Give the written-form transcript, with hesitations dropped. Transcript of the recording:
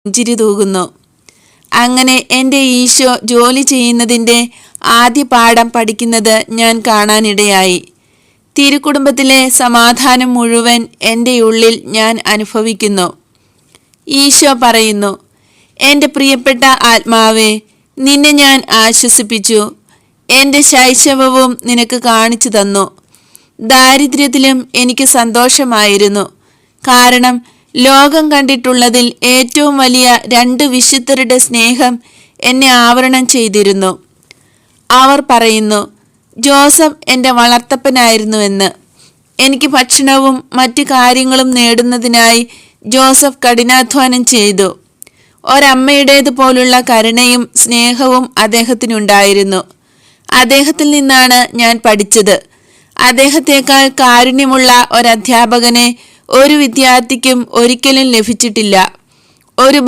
പുഞ്ചിരി തൂകുന്നു. അങ്ങനെ എൻ്റെ ഈശോ ജോലി ചെയ്യുന്നതിൻ്റെ ആദ്യ പാഠം പഠിക്കുന്നത് ഞാൻ കാണാനിടയായി. തിരുക്കുടുംബത്തിലെ സമാധാനം മുഴുവൻ എൻ്റെ ഉള്ളിൽ ഞാൻ അനുഭവിക്കുന്നു. ഈശോ പറയുന്നു, എൻ്റെ പ്രിയപ്പെട്ട ആത്മാവേ, നിന്നെ ഞാൻ ആശ്വസിപ്പിച്ചു. എൻ്റെ ശൈശവവും നിനക്ക് കാണിച്ചു തന്നു. ദാരിദ്ര്യത്തിലും എനിക്ക് സന്തോഷമായിരുന്നു. കാരണം ലോകം കണ്ടിട്ടുള്ളതിൽ ഏറ്റവും വലിയ 2 വിശുദ്ധരുടെ സ്നേഹം എന്നെ ആവരണം ചെയ്തിരുന്നു. അവർ പറയുന്നു, ജോസഫ് എൻ്റെ വളർത്തപ്പനായിരുന്നുവെന്ന്. എനിക്ക് ഭക്ഷണവും മറ്റു കാര്യങ്ങളും നേടുന്നതിനായി ജോസഫ് കഠിനാധ്വാനം ചെയ്തു. ഒരമ്മയുടേതുപോലുള്ള കരുണയും സ്നേഹവും അദ്ദേഹത്തിനുണ്ടായിരുന്നു. അദ്ദേഹത്തിൽ നിന്നാണ് ഞാൻ പഠിച്ചത്. അദ്ദേഹത്തെക്കാൾ കാരുണ്യമുള്ള ഒരധ്യാപകനെ ഒരു വിദ്യാർത്ഥിക്കും ഒരിക്കലും ലഭിച്ചിട്ടില്ല. ഒരു